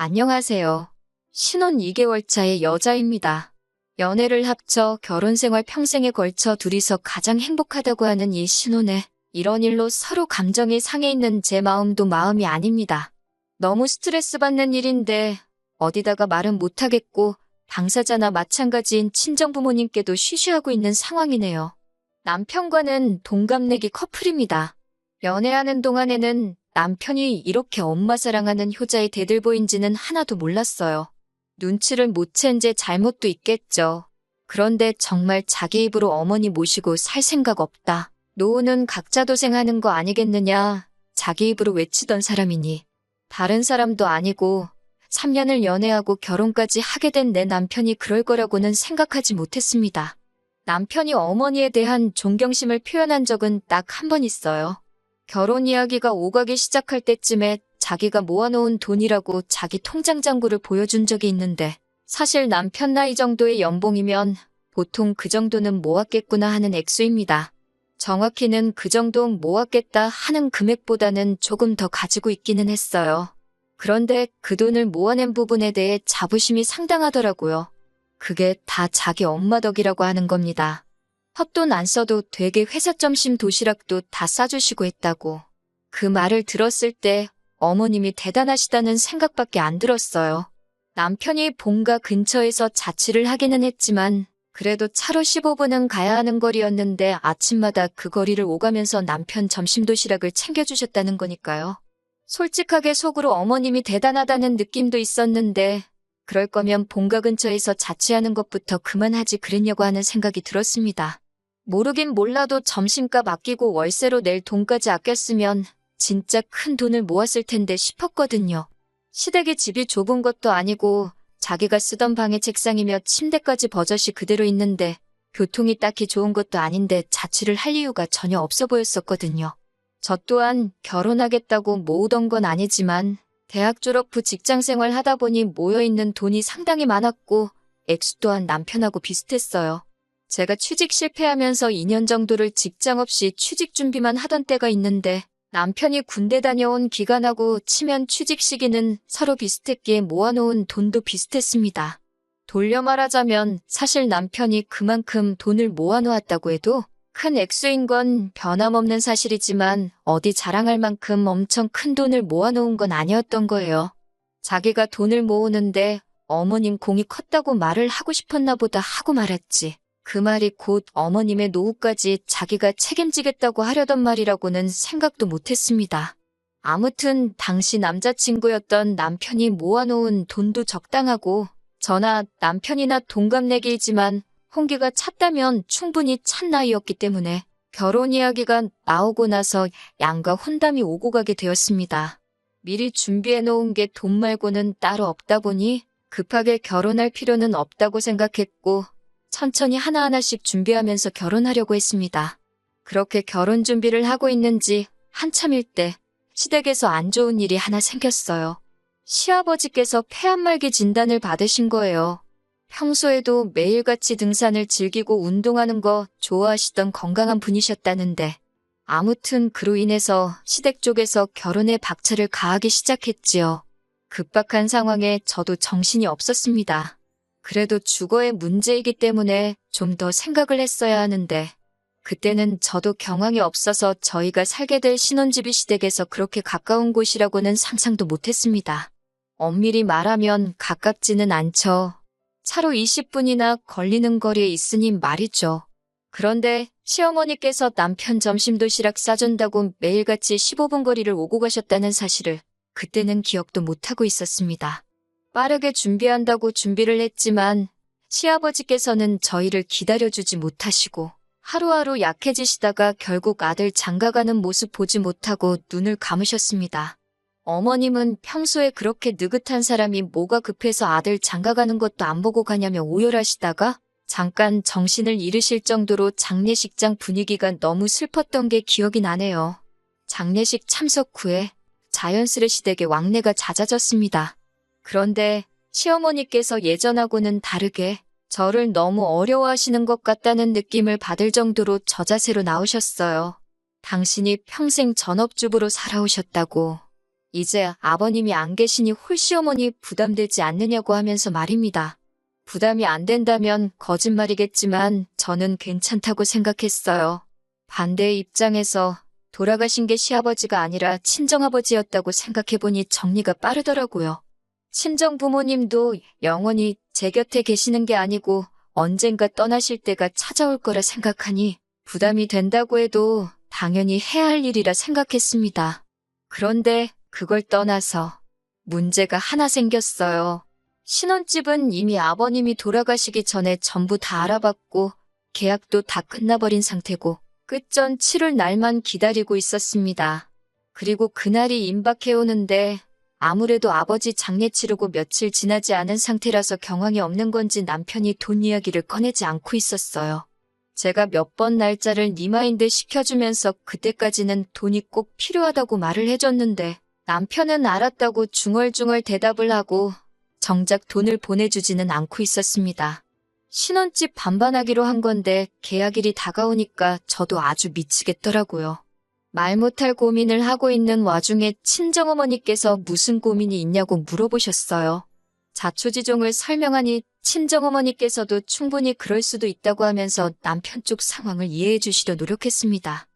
안녕하세요. 신혼 2개월 차의 여자입니다. 연애를 합쳐 결혼 생활 평생에 걸쳐 둘이서 가장 행복하다고 하는 이 신혼에 이런 일로 서로 감정이 상해 있는 제 마음도 마음이 아닙니다. 너무 스트레스 받는 일인데 어디다가 말은 못하겠고 당사자나 마찬가지인 친정부모님께도 쉬쉬하고 있는 상황이네요. 남편과는 동갑내기 커플입니다. 연애하는 동안에는 남편이 이렇게 엄마 사랑하는 효자의 대들보인지는 하나도 몰랐어요. 눈치를 못 챈 제 잘못도 있겠죠. 그런데 정말 자기 입으로 어머니 모시고 살 생각 없다. 노후는 각자 도생하는 거 아니겠느냐. 자기 입으로 외치던 사람이니. 다른 사람도 아니고 3년을 연애하고 결혼까지 하게 된 내 남편이 그럴 거라고는 생각하지 못했습니다. 남편이 어머니에 대한 존경심을 표현한 적은 딱 한 번 있어요. 결혼 이야기가 오가기 시작할 때쯤에 자기가 모아놓은 돈이라고 자기 통장 잔고를 보여준 적이 있는데 사실 남편 나이 정도의 연봉이면 보통 그 정도는 모았겠구나 하는 액수입니다. 정확히는 그 정도 모았겠다 하는 금액보다는 조금 더 가지고 있기는 했어요. 그런데 그 돈을 모아낸 부분에 대해 자부심이 상당하더라고요. 그게 다 자기 엄마 덕이라고 하는 겁니다. 헛돈 안 써도 되게 회사 점심 도시락도 다 싸주시고 했다고. 그 말을 들었을 때 어머님이 대단하시다는 생각밖에 안 들었어요. 남편이 본가 근처에서 자취를 하기는 했지만 그래도 차로 15분은 가야 하는 거리였는데 아침마다 그 거리를 오가면서 남편 점심 도시락을 챙겨주셨다는 거니까요. 솔직하게 속으로 어머님이 대단하다는 느낌도 있었는데 그럴 거면 본가 근처에서 자취하는 것부터 그만하지 그랬냐고 하는 생각이 들었습니다. 모르긴 몰라도 점심값 아끼고 월세로 낼 돈까지 아꼈으면 진짜 큰 돈을 모았을 텐데 싶었거든요. 시댁이 집이 좁은 것도 아니고 자기가 쓰던 방의 책상이며 침대까지 버젓이 그대로 있는데 교통이 딱히 좋은 것도 아닌데 자취를 할 이유가 전혀 없어 보였었거든요. 저 또한 결혼하겠다고 모으던 건 아니지만 대학 졸업 후 직장생활 하다 보니 모여있는 돈이 상당히 많았고 액수 또한 남편하고 비슷했어요. 제가 취직 실패하면서 2년 정도를 직장 없이 취직 준비만 하던 때가 있는데 남편이 군대 다녀온 기간하고 치면 취직 시기는 서로 비슷했기에 모아놓은 돈도 비슷했습니다. 돌려 말하자면 사실 남편이 그만큼 돈을 모아놓았다고 해도 큰 액수인 건 변함없는 사실이지만 어디 자랑할 만큼 엄청 큰 돈을 모아놓은 건 아니었던 거예요. 자기가 돈을 모으는데 어머님 공이 컸다고 말을 하고 싶었나 보다 하고 말았지. 그 말이 곧 어머님의 노후까지 자기가 책임지겠다고 하려던 말이라고는 생각도 못했습니다. 아무튼 당시 남자친구였던 남편이 모아놓은 돈도 적당하고 저나 남편이나 동갑내기이지만 홍기가 찼다면 충분히 찬 나이였기 때문에 결혼 이야기가 나오고 나서 양가 혼담이 오고 가게 되었습니다. 미리 준비해 놓은 게 돈 말고는 따로 없다 보니 급하게 결혼할 필요는 없다고 생각했고 천천히 하나하나씩 준비하면서 결혼하려고 했습니다. 그렇게 결혼 준비를 하고 있는지 한참일 때 시댁에서 안 좋은 일이 하나 생겼어요. 시아버지께서 폐암말기 진단을 받으신 거예요. 평소에도 매일같이 등산을 즐기고 운동하는 거 좋아하시던 건강한 분이셨다는데 아무튼 그로 인해서 시댁 쪽에서 결혼에 박차를 가하기 시작했지요. 급박한 상황에 저도 정신이 없었습니다. 그래도 주거의 문제이기 때문에 좀 더 생각을 했어야 하는데 그때는 저도 경황이 없어서 저희가 살게 될 신혼집이 시댁에서 그렇게 가까운 곳이라고는 상상도 못했습니다. 엄밀히 말하면 가깝지는 않죠. 차로 20분이나 걸리는 거리에 있으니 말이죠. 그런데 시어머니께서 남편 점심 도시락 싸준다고 매일같이 15분 거리를 오고 가셨다는 사실을 그때는 기억도 못하고 있었습니다. 빠르게 준비한다고 준비를 했지만 시아버지께서는 저희를 기다려주지 못하시고 하루하루 약해지시다가 결국 아들 장가가는 모습 보지 못하고 눈을 감으셨습니다. 어머님은 평소에 그렇게 느긋한 사람이 뭐가 급해서 아들 장가가는 것도 안 보고 가냐며 오열하시다가 잠깐 정신을 잃으실 정도로 장례식장 분위기가 너무 슬펐던 게 기억이 나네요. 장례식 참석 후에 자연스레 시댁에 왕래가 잦아졌습니다. 그런데 시어머니께서 예전하고는 다르게 저를 너무 어려워하시는 것 같다는 느낌을 받을 정도로 저자세로 나오셨어요. 당신이 평생 전업주부로 살아오셨다고. 이제 아버님이 안 계시니 홀시어머니 부담되지 않느냐고 하면서 말입니다. 부담이 안 된다면 거짓말이겠지만 저는 괜찮다고 생각했어요. 반대의 입장에서 돌아가신 게 시아버지가 아니라 친정아버지였다고 생각해보니 정리가 빠르더라고요. 친정부모님도 영원히 제 곁에 계시는 게 아니고 언젠가 떠나실 때가 찾아올 거라 생각하니 부담이 된다고 해도 당연히 해야 할 일이라 생각했습니다. 그런데 그걸 떠나서 문제가 하나 생겼어요. 신혼집은 이미 아버님이 돌아가시기 전에 전부 다 알아봤고 계약도 다 끝나버린 상태고 끝전 치를 날만 기다리고 있었습니다. 그리고 그날이 임박해오는데 아무래도 아버지 장례 치르고 며칠 지나지 않은 상태라서 경황이 없는 건지 남편이 돈 이야기를 꺼내지 않고 있었어요. 제가 몇 번 날짜를 리마인드 시켜주면서 그때까지는 돈이 꼭 필요하다고 말을 해줬는데 남편은 알았다고 중얼중얼 대답을 하고 정작 돈을 보내주지는 않고 있었습니다. 신혼집 반반하기로 한 건데 계약일이 다가오니까 저도 아주 미치겠더라고요. 말 못할 고민을 하고 있는 와중에 친정어머니께서 무슨 고민이 있냐고 물어보셨어요. 자초지종을 설명하니 친정어머니께서도 충분히 그럴 수도 있다고 하면서 남편 쪽 상황을 이해해 주시려 노력했습니다.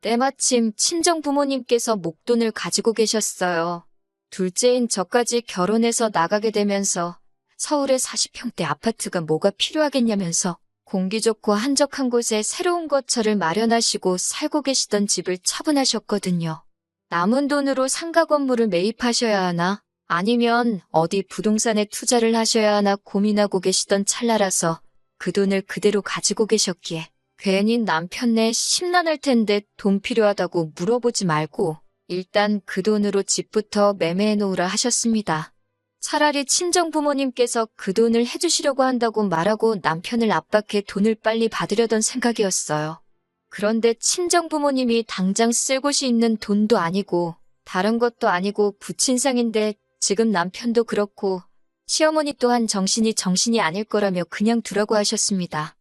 때마침 친정부모님께서 목돈을 가지고 계셨어요. 둘째인 저까지 결혼해서 나가게 되면서 서울에 40평대 아파트가 뭐가 필요하겠냐면서 공기 좋고 한적한 곳에 새로운 거처를 마련하시고 살고 계시던 집을 처분하셨거든요. 남은 돈으로 상가 건물을 매입하셔야 하나 아니면 어디 부동산에 투자를 하셔야 하나 고민하고 계시던 찰나라서 그 돈을 그대로 가지고 계셨기에 괜히 남편네 심란할 텐데 돈 필요하다고 물어보지 말고 일단 그 돈으로 집부터 매매해 놓으라 하셨습니다. 차라리 친정부모님께서 그 돈을 해주시려고 한다고 말하고 남편을 압박해 돈을 빨리 받으려던 생각이었어요. 그런데 친정부모님이 당장 쓸 곳이 있는 돈도 아니고 다른 것도 아니고 부친상인데 지금 남편도 그렇고 시어머니 또한 정신이 아닐 거라며 그냥 두라고 하셨습니다.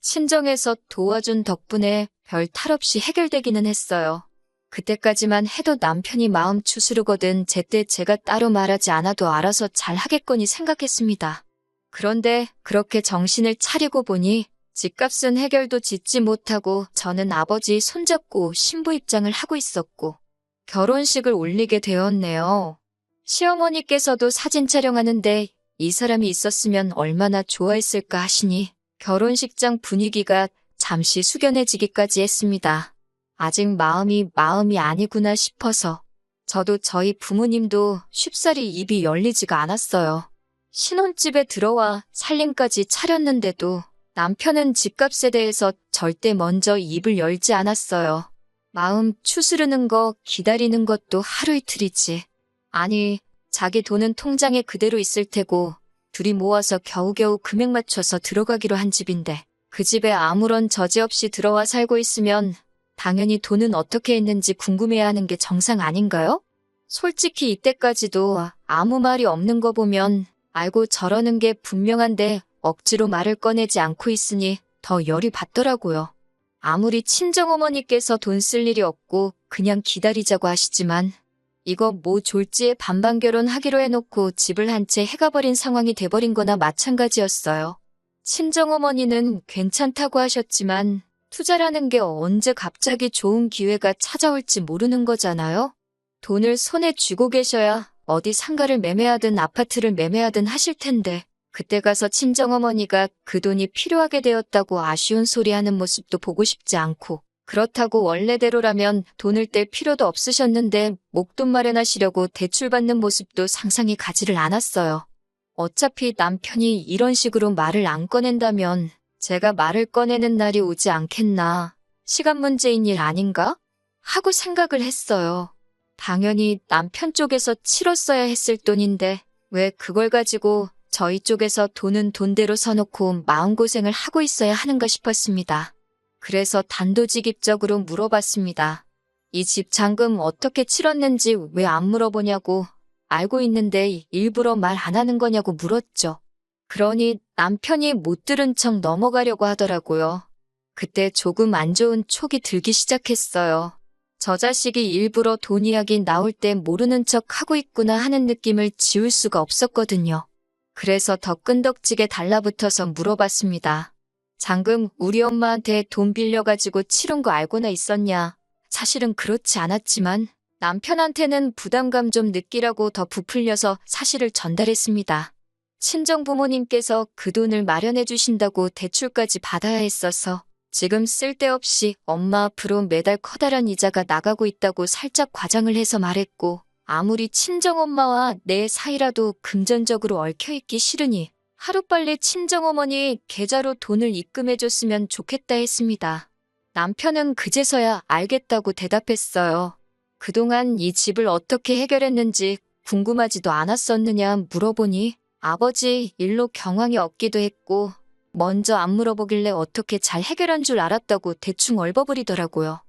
친정에서 도와준 덕분에 별 탈 없이 해결되기는 했어요. 그때까지만 해도 남편이 마음 추스르거든 제때 제가 따로 말하지 않아도 알아서 잘 하겠거니 생각했습니다. 그런데 그렇게 정신을 차리고 보니 집값은 해결도 짓지 못하고 저는 아버지 손잡고 신부 입장을 하고 있었고 결혼식을 올리게 되었네요. 시어머니께서도 사진 촬영하는데 이 사람이 있었으면 얼마나 좋아했을까 하시니 결혼식장 분위기가 잠시 숙연해지기까지 했습니다. 아직 마음이 아니구나 싶어서 저도 저희 부모님도 쉽사리 입이 열리지가 않았어요. 신혼집에 들어와 살림까지 차렸는데도 남편은 집값에 대해서 절대 먼저 입을 열지 않았어요. 마음 추스르는 거 기다리는 것도 하루 이틀이지. 아니, 자기 돈은 통장에 그대로 있을 테고 둘이 모아서 겨우겨우 금액 맞춰서 들어가기로 한 집인데 그 집에 아무런 저지 없이 들어와 살고 있으면 당연히 돈은 어떻게 했는지 궁금해야 하는 게 정상 아닌가요? 솔직히 이때까지도 아무 말이 없는 거 보면 알고 저러는 게 분명한데 억지로 말을 꺼내지 않고 있으니 더 열이 받더라고요. 아무리 친정어머니께서 돈 쓸 일이 없고 그냥 기다리자고 하시지만 이거 뭐 졸지에 반반 결혼하기로 해놓고 집을 한 채 해가버린 상황이 돼버린 거나 마찬가지였어요. 친정어머니는 괜찮다고 하셨지만 투자라는 게 언제 갑자기 좋은 기회가 찾아올지 모르는 거잖아요. 돈을 손에 쥐고 계셔야 어디 상가를 매매하든 아파트를 매매하든 하실 텐데 그때 가서 친정어머니가 그 돈이 필요하게 되었다고 아쉬운 소리 하는 모습도 보고 싶지 않고 그렇다고 원래대로라면 돈을 뗄 필요도 없으셨는데 목돈 마련하시려고 대출받는 모습도 상상이 가지를 않았어요. 어차피 남편이 이런 식으로 말을 안 꺼낸다면 제가 말을 꺼내는 날이 오지 않겠나. 시간 문제인 일 아닌가? 하고 생각을 했어요. 당연히 남편 쪽에서 치렀어야 했을 돈인데 왜 그걸 가지고 저희 쪽에서 돈은 돈대로 서놓고 마음고생을 하고 있어야 하는가 싶었습니다. 그래서 단도직입적으로 물어봤습니다. 이 집 잔금 어떻게 치렀는지 왜 안 물어보냐고 알고 있는데 일부러 말 안 하는 거냐고 물었죠. 그러니 남편이 못 들은 척 넘어가려고 하더라고요. 그때 조금 안 좋은 촉이 들기 시작했어요. 저 자식이 일부러 돈 이야기 나올 때 모르는 척 하고 있구나 하는 느낌을 지울 수가 없었거든요. 그래서 더 끈덕지게 달라붙어서 물어봤습니다. 장금 우리 엄마한테 돈 빌려가지고 치른 거 알고나 있었냐? 사실은 그렇지 않았지만 남편한테는 부담감 좀 느끼라고 더 부풀려서 사실을 전달했습니다. 친정 부모님께서 그 돈을 마련해 주신다고 대출까지 받아야 했어서 지금 쓸데없이 엄마 앞으로 매달 커다란 이자가 나가고 있다고 살짝 과장을 해서 말했고, 아무리 친정엄마와 내 사이라도 금전적으로 얽혀있기 싫으니 하루빨리 친정어머니 계좌로 돈을 입금해줬으면 좋겠다 했습니다. 남편은 그제서야 알겠다고 대답했어요. 그동안 이 집을 어떻게 해결했는지 궁금하지도 않았었느냐 물어보니 아버지 일로 경황이 없기도 했고 먼저 안 물어보길래 어떻게 잘 해결한 줄 알았다고 대충 얼버무리더라고요.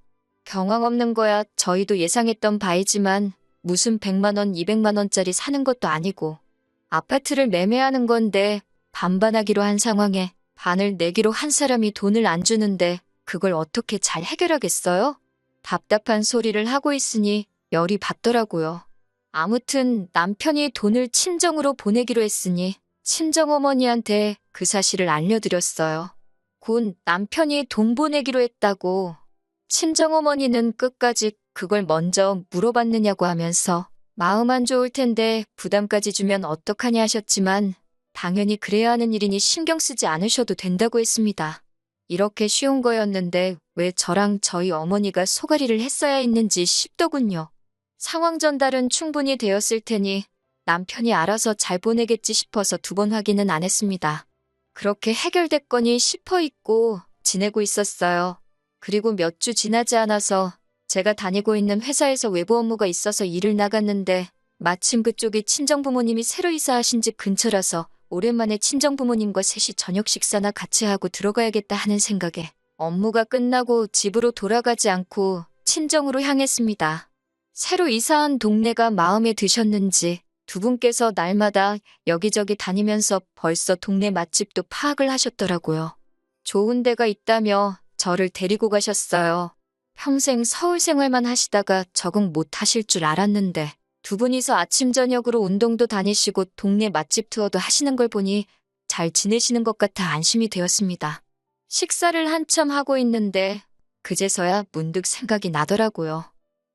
경황 없는 거야 저희도 예상했던 바이지만 무슨 100만 원, 200만 원짜리 사는 것도 아니고 아파트를 매매하는 건데 반반하기로 한 상황에 반을 내기로 한 사람이 돈을 안 주는데 그걸 어떻게 잘 해결하겠어요? 답답한 소리를 하고 있으니 열이 받더라고요. 아무튼 남편이 돈을 친정으로 보내기로 했으니 친정어머니한테 그 사실을 알려드렸어요. 곧 남편이 돈 보내기로 했다고 친정어머니는 끝까지 그걸 먼저 물어봤느냐고 하면서 마음 안 좋을 텐데 부담까지 주면 어떡하냐 하셨지만 당연히 그래야 하는 일이니 신경 쓰지 않으셔도 된다고 했습니다. 이렇게 쉬운 거였는데 왜 저랑 저희 어머니가 소가리를 했어야 했는지 싶더군요. 상황 전달은 충분히 되었을 테니 남편이 알아서 잘 보내겠지 싶어서 2번 확인은 안 했습니다. 그렇게 해결됐거니 싶어 있고 지내고 있었어요. 그리고 몇 주 지나지 않아서 제가 다니고 있는 회사에서 외부 업무가 있어서 일을 나갔는데 마침 그쪽이 친정부모님이 새로 이사하신 집 근처라서 오랜만에 친정부모님과 셋이 저녁 식사나 같이 하고 들어가야겠다 하는 생각에 업무가 끝나고 집으로 돌아가지 않고 친정으로 향했습니다. 새로 이사한 동네가 마음에 드셨는지 두 분께서 날마다 여기저기 다니면서 벌써 동네 맛집도 파악을 하셨더라고요. 좋은 데가 있다며 저를 데리고 가셨어요. 평생 서울 생활만 하시다가 적응 못 하실 줄 알았는데 두 분이서 아침 저녁으로 운동도 다니시고 동네 맛집 투어도 하시는 걸 보니 잘 지내시는 것 같아 안심이 되었습니다. 식사를 한참 하고 있는데 그제서야 문득 생각이 나더라고요.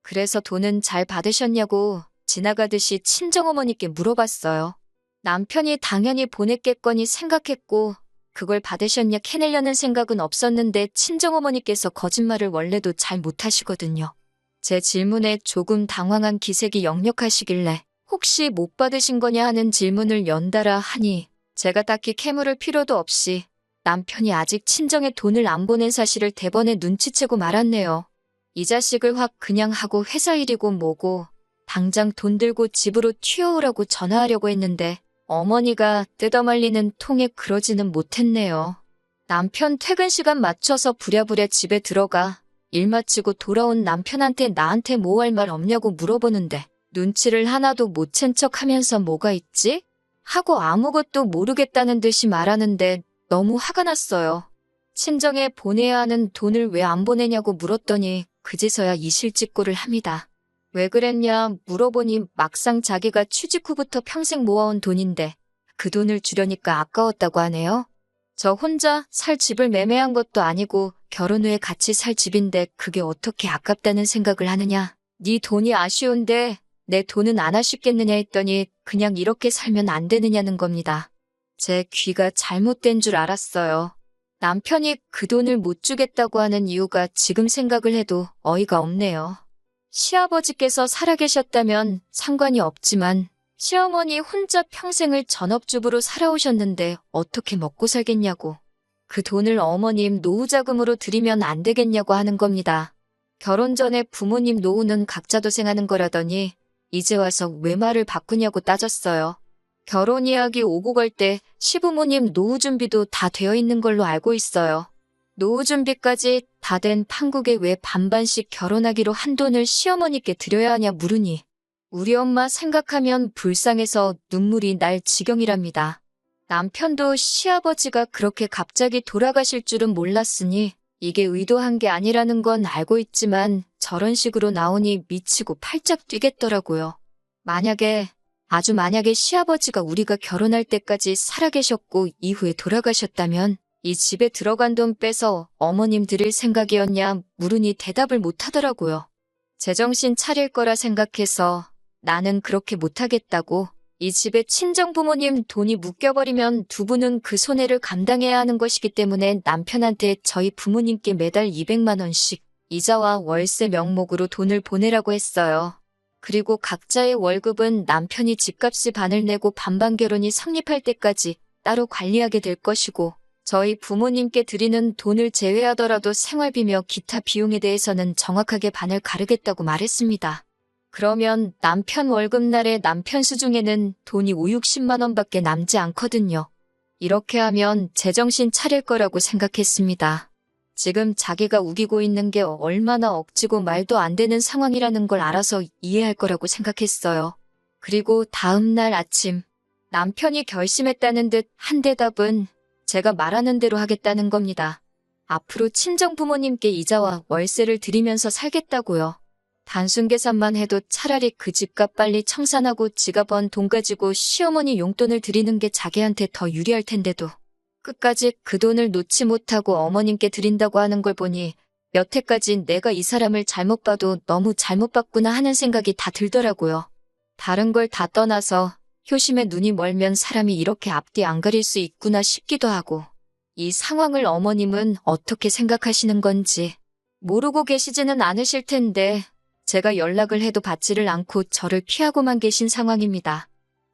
그래서 돈은 잘 받으셨냐고 지나가듯이 친정어머니께 물어봤어요. 남편이 당연히 보냈겠거니 생각했고 그걸 받으셨냐 캐내려는 생각은 없었는데 친정어머니께서 거짓말을 원래도 잘 못하시거든요. 제 질문에 조금 당황한 기색이 역력하시길래 혹시 못 받으신 거냐 하는 질문을 연달아 하니 제가 딱히 캐물을 필요도 없이 남편이 아직 친정에 돈을 안 보낸 사실을 대번에 눈치채고 말았네요. 이 자식을 확 그냥 하고 회사 일이고 뭐고 당장 돈 들고 집으로 튀어오라고 전화하려고 했는데 어머니가 뜯어말리는 통에 그러지는 못했네요. 남편 퇴근 시간 맞춰서 부랴부랴 집에 들어가 일 마치고 돌아온 남편한테 나한테 뭐 할 말 없냐고 물어보는데 눈치를 하나도 못 챈 척 하면서 뭐가 있지? 하고 아무것도 모르겠다는 듯이 말하는데 너무 화가 났어요. 친정에 보내야 하는 돈을 왜 안 보내냐고 물었더니 그제서야 이실직고를 합니다. 왜 그랬냐 물어보니 막상 자기가 취직 후부터 평생 모아온 돈인데 그 돈을 주려니까 아까웠다고 하네요. 저 혼자 살 집을 매매한 것도 아니고 결혼 후에 같이 살 집인데 그게 어떻게 아깝다는 생각을 하느냐. 네 돈이 아쉬운데 내 돈은 안 아쉽겠느냐 했더니 그냥 이렇게 살면 안 되느냐는 겁니다. 제 귀가 잘못된 줄 알았어요. 남편이 그 돈을 못 주겠다고 하는 이유가 지금 생각을 해도 어이가 없네요. 시아버지께서 살아계셨다면 상관이 없지만 시어머니 혼자 평생을 전업주부로 살아오셨는데 어떻게 먹고 살겠냐고. 그 돈을 어머님 노후자금으로 드리면 안 되겠냐고 하는 겁니다. 결혼 전에 부모님 노후는 각자 도생하는 거라더니 이제 와서 왜 말을 바꾸냐고 따졌어요. 결혼 이야기 오고 갈 때 시부모님 노후 준비도 다 되어 있는 걸로 알고 있어요. 노후 준비까지 다 된 판국에 왜 반반씩 결혼하기로 한 돈을 시어머니께 드려야 하냐 물으니 우리 엄마 생각하면 불쌍해서 눈물이 날 지경이랍니다. 남편도 시아버지가 그렇게 갑자기 돌아가실 줄은 몰랐으니 이게 의도한 게 아니라는 건 알고 있지만 저런 식으로 나오니 미치고 팔짝 뛰겠더라고요. 만약에 시아버지가 우리가 결혼할 때까지 살아계셨고 이후에 돌아가셨다면 이 집에 들어간 돈 빼서 어머님 드릴 생각이었냐 물으니 대답을 못하더라고요. 제정신 차릴 거라 생각해서 나는 그렇게 못하겠다고. 이 집에 친정 부모님 돈이 묶여버리면 두 분은 그 손해를 감당해야 하는 것이기 때문에 남편한테 저희 부모님께 매달 200만 원씩 이자와 월세 명목으로 돈을 보내라고 했어요. 그리고 각자의 월급은 남편이 집값이 반을 내고 반반 결혼이 성립할 때까지 따로 관리하게 될 것이고 저희 부모님께 드리는 돈을 제외하더라도 생활비며 기타 비용에 대해서는 정확하게 반을 가르겠다고 말했습니다. 그러면 남편 월급날에 남편 수중에는 돈이 5, 60만 원밖에 남지 않거든요. 이렇게 하면 제정신 차릴 거라고 생각했습니다. 지금 자기가 우기고 있는 게 얼마나 억지고 말도 안 되는 상황이라는 걸 알아서 이해할 거라고 생각했어요. 그리고 다음 날 아침 남편이 결심했다는 듯 한 대답은 제가 말하는 대로 하겠다는 겁니다. 앞으로 친정 부모님께 이자와 월세를 드리면서 살겠다고요. 단순 계산만 해도 차라리 그 집값 빨리 청산하고 지가 번 돈 가지고 시어머니 용돈을 드리는 게 자기한테 더 유리할 텐데도 끝까지 그 돈을 놓지 못하고 어머님께 드린다고 하는 걸 보니 여태까지 내가 이 사람을 잘못 봐도 너무 잘못 봤구나 하는 생각이 다 들더라고요. 다른 걸 다 떠나서 효심에 눈이 멀면 사람이 이렇게 앞뒤 안 가릴 수 있구나 싶기도 하고 이 상황을 어머님은 어떻게 생각하시는 건지 모르고 계시지는 않으실 텐데 제가 연락을 해도 받지를 않고 저를 피하고만 계신 상황입니다.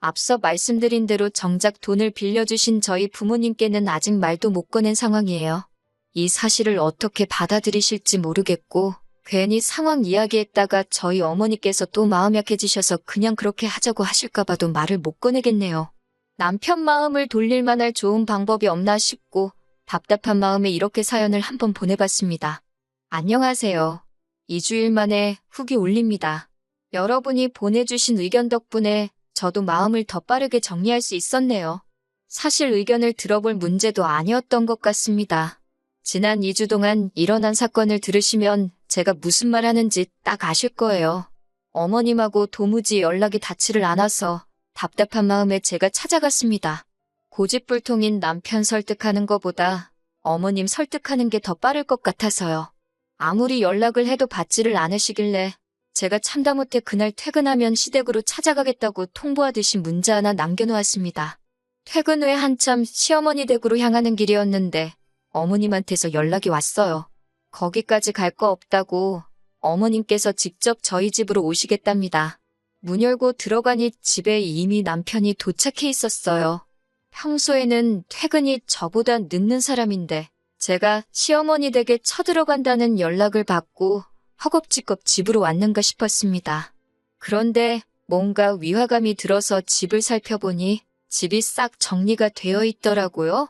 앞서 말씀드린 대로 정작 돈을 빌려주신 저희 부모님께는 아직 말도 못 꺼낸 상황이에요. 이 사실을 어떻게 받아들이실지 모르겠고 괜히 상황 이야기했다가 저희 어머니께서 또 마음 약해지셔서 그냥 그렇게 하자고 하실까 봐도 말을 못 꺼내겠네요. 남편 마음을 돌릴 만할 좋은 방법이 없나 싶고 답답한 마음에 이렇게 사연을 한번 보내봤습니다. 안녕하세요. 2주일 만에 후기 올립니다. 여러분이 보내주신 의견 덕분에 저도 마음을 더 빠르게 정리할 수 있었네요. 사실 의견을 들어볼 문제도 아니었던 것 같습니다. 지난 2주 동안 일어난 사건을 들으시면 제가 무슨 말 하는지 딱 아실 거예요. 어머님하고 도무지 연락이 닿지를 않아서 답답한 마음에 제가 찾아갔습니다. 고집불통인 남편 설득하는 것보다 어머님 설득하는 게 더 빠를 것 같아서요. 아무리 연락을 해도 받지를 않으시길래 제가 참다 못해 그날 퇴근하면 시댁으로 찾아가겠다고 통보하듯이 문자 하나 남겨놓았습니다. 퇴근 후에 한참 시어머니 댁으로 향하는 길이었는데 어머님한테서 연락이 왔어요. 거기까지 갈 거 없다고 어머님께서 직접 저희 집으로 오시겠답니다. 문 열고 들어가니 집에 이미 남편이 도착해 있었어요. 평소에는 퇴근이 저보다 늦는 사람인데 제가 시어머니 댁에 쳐들어간다는 연락을 받고 허겁지겁 집으로 왔는가 싶었습니다. 그런데 뭔가 위화감이 들어서 집을 살펴보니 집이 싹 정리가 되어 있더라고요.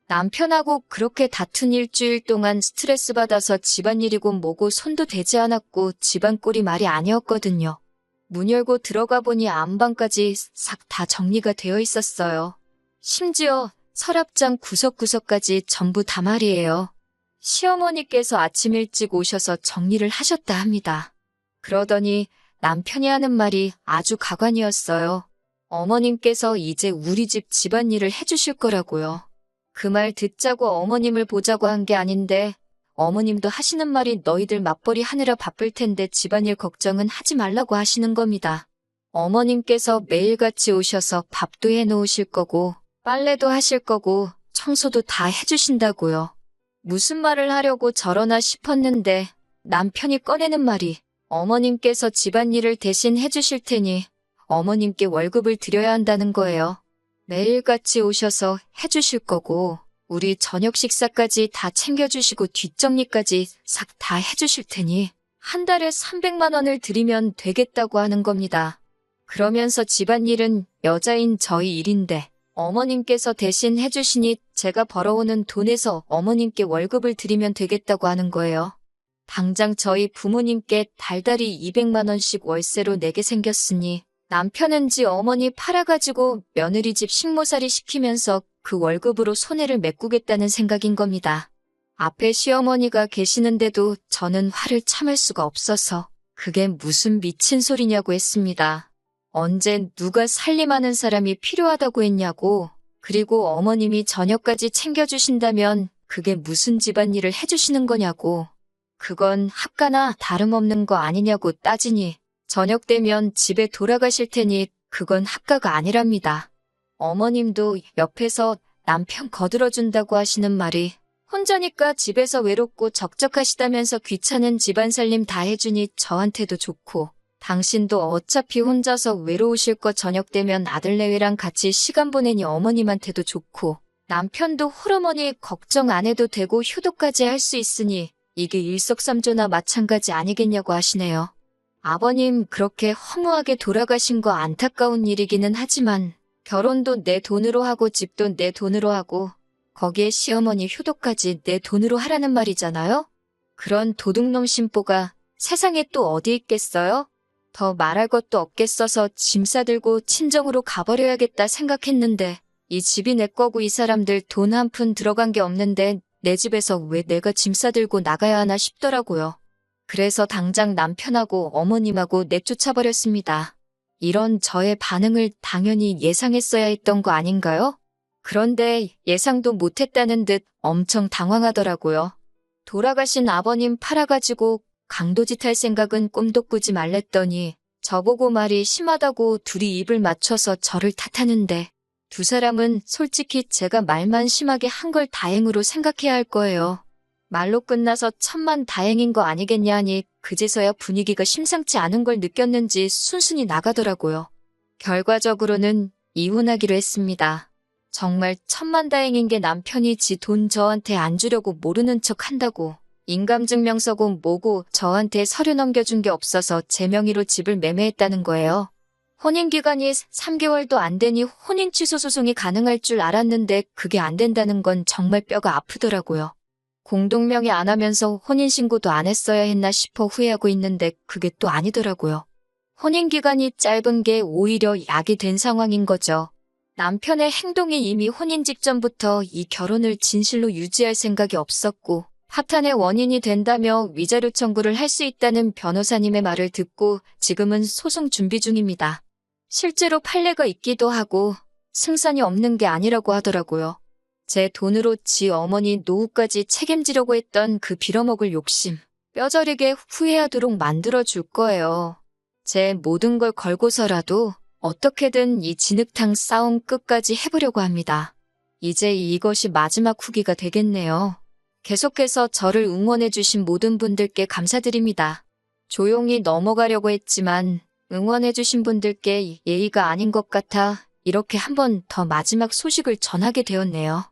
남편하고 그렇게 다툰 일주일 동안 스트레스 받아서 집안일이고 뭐고 손도 대지 않았고 집안 꼴이 말이 아니었거든요. 문 열고 들어가 보니 안방까지 싹 다 정리가 되어 있었어요. 심지어 서랍장 구석구석까지 전부 다 말이에요. 시어머니께서 아침 일찍 오셔서 정리를 하셨다 합니다. 그러더니 남편이 하는 말이 아주 가관이었어요. 어머님께서 이제 우리 집 집안일을 해주실 거라고요. 그 말 듣자고 어머님을 보자고 한 게 아닌데 어머님도 하시는 말이 너희들 맞벌이 하느라 바쁠 텐데 집안일 걱정은 하지 말라고 하시는 겁니다. 어머님께서 매일같이 오셔서 밥도 해놓으실 거고 빨래도 하실 거고 청소도 다 해주신다고요. 무슨 말을 하려고 저러나 싶었는데 남편이 꺼내는 말이 어머님께서 집안일을 대신 해주실 테니 어머님께 월급을 드려야 한다는 거예요. 매일같이 오셔서 해주실 거고 우리 저녁 식사까지 다 챙겨주시고 뒷정리까지 싹 다 해주실 테니 한 달에 300만 원을 드리면 되겠다고 하는 겁니다. 그러면서 집안일은 여자인 저희 일인데 어머님께서 대신 해주시니 제가 벌어오는 돈에서 어머님께 월급을 드리면 되겠다고 하는 거예요. 당장 저희 부모님께 달달이 200만 원씩 월세로 내게 생겼으니 남편은 지 어머니 팔아가지고 며느리 집 식모살이 시키면서 그 월급으로 손해를 메꾸겠다는 생각인 겁니다. 앞에 시어머니가 계시는데도 저는 화를 참을 수가 없어서 그게 무슨 미친 소리냐고 했습니다. 언제 누가 살림하는 사람이 필요하다고 했냐고. 그리고 어머님이 저녁까지 챙겨주신다면 그게 무슨 집안일을 해주시는 거냐고. 그건 학가나 다름없는 거 아니냐고 따지니 저녁 되면 집에 돌아가실 테니 그건 학가가 아니랍니다. 어머님도 옆에서 남편 거들어준다고 하시는 말이 혼자니까 집에서 외롭고 적적하시다면서 귀찮은 집안 살림 다 해주니 저한테도 좋고 당신도 어차피 혼자서 외로우실 거 저녁 되면 아들내외랑 같이 시간 보내니 어머님한테도 좋고 남편도 홀어머니 걱정 안 해도 되고 효도까지 할 수 있으니 이게 일석삼조나 마찬가지 아니겠냐고 하시네요. 아버님 그렇게 허무하게 돌아가신 거 안타까운 일이기는 하지만 결혼도 내 돈으로 하고 집도 내 돈으로 하고 거기에 시어머니 효도까지 내 돈으로 하라는 말이잖아요? 그런 도둑놈 신보가 세상에 또 어디 있겠어요? 더 말할 것도 없겠어서 짐 싸들고 친정으로 가버려야겠다 생각했는데 이 집이 내 거고 이 사람들 돈 한 푼 들어간 게 없는데 내 집에서 왜 내가 짐 싸들고 나가야 하나 싶더라고요. 그래서 당장 남편하고 어머님하고 내쫓아버렸습니다. 이런 저의 반응을 당연히 예상했어야 했던 거 아닌가요? 그런데 예상도 못했다는 듯 엄청 당황하더라고요. 돌아가신 아버님 팔아가지고 강도짓 할 생각은 꿈도 꾸지 말랬더니 저보고 말이 심하다고 둘이 입을 맞춰서 저를 탓하는데 두 사람은 솔직히 제가 말만 심하게 한 걸 다행으로 생각해야 할 거예요. 말로 끝나서 천만 다행인 거 아니겠냐 하니 그제서야 분위기가 심상치 않은 걸 느꼈는지 순순히 나가더라고요. 결과적으로는 이혼하기로 했습니다. 정말 천만다행인 게 남편이 지 돈 저한테 안 주려고 모르는 척 한다고 인감증명서고 뭐고 저한테 서류 넘겨준 게 없어서 제 명의로 집을 매매했다는 거예요. 혼인기간이 3개월도 안 되니 혼인 취소 소송이 가능할 줄 알았는데 그게 안 된다는 건 정말 뼈가 아프더라고요. 공동명의 안 하면서 혼인신고도 안 했어야 했나 싶어 후회하고 있는데 그게 또 아니더라고요. 혼인기간이 짧은 게 오히려 약이 된 상황인 거죠. 남편의 행동이 이미 혼인 직전부터 이 결혼을 진실로 유지할 생각이 없었고 파탄의 원인이 된다며 위자료 청구를 할 수 있다는 변호사님의 말을 듣고 지금은 소송 준비 중입니다. 실제로 판례가 있기도 하고 승산이 없는 게 아니라고 하더라고요. 제 돈으로 지 어머니 노후까지 책임지려고 했던 그 빌어먹을 욕심 뼈저리게 후회하도록 만들어줄 거예요. 제 모든 걸 걸고서라도 어떻게든 이 진흙탕 싸움 끝까지 해보려고 합니다. 이제 이것이 마지막 후기가 되겠네요. 계속해서 저를 응원해주신 모든 분들께 감사드립니다. 조용히 넘어가려고 했지만 응원해주신 분들께 예의가 아닌 것 같아 이렇게 한 번 더 마지막 소식을 전하게 되었네요.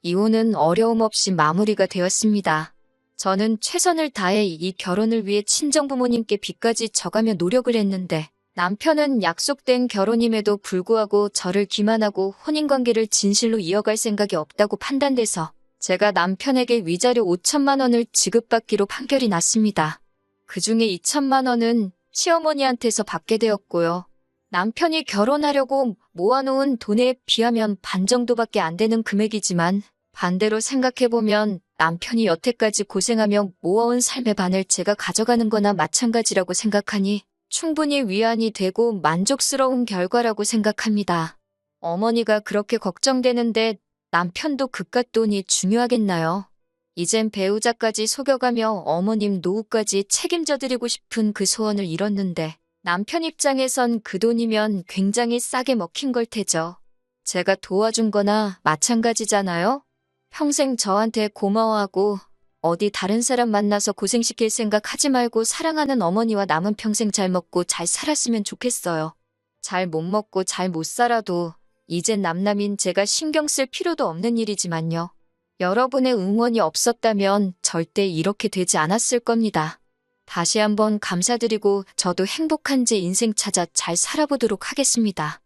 이혼은 어려움 없이 마무리가 되었습니다. 저는 최선을 다해 이 결혼을 위해 친정부모님께 빚까지 져가며 노력을 했는데 남편은 약속된 결혼임에도 불구하고 저를 기만하고 혼인관계를 진실로 이어갈 생각이 없다고 판단돼서 제가 남편에게 위자료 5천만 원을 지급받기로 판결이 났습니다. 그중에 2천만 원은 시어머니한테서 받게 되었고요. 남편이 결혼하려고 모아놓은 돈에 비하면 반 정도밖에 안 되는 금액이지만 반대로 생각해보면 남편이 여태까지 고생하며 모아온 삶의 반을 제가 가져가는 거나 마찬가지라고 생각하니 충분히 위안이 되고 만족스러운 결과라고 생각합니다. 어머니가 그렇게 걱정되는데 남편도 그깟 돈이 중요하겠나요? 이젠 배우자까지 속여가며 어머님 노후까지 책임져드리고 싶은 그 소원을 이뤘는데 남편 입장에선 그 돈이면 굉장히 싸게 먹힌 걸 테죠. 제가 도와준 거나 마찬가지잖아요? 평생 저한테 고마워하고 어디 다른 사람 만나서 고생시킬 생각 하지 말고 사랑하는 어머니와 남은 평생 잘 먹고 잘 살았으면 좋겠어요. 잘 못 먹고 잘 못 살아도 이젠 남남인 제가 신경 쓸 필요도 없는 일이지만요. 여러분의 응원이 없었다면 절대 이렇게 되지 않았을 겁니다. 다시 한번 감사드리고 저도 행복한 제 인생 찾아 잘 살아보도록 하겠습니다.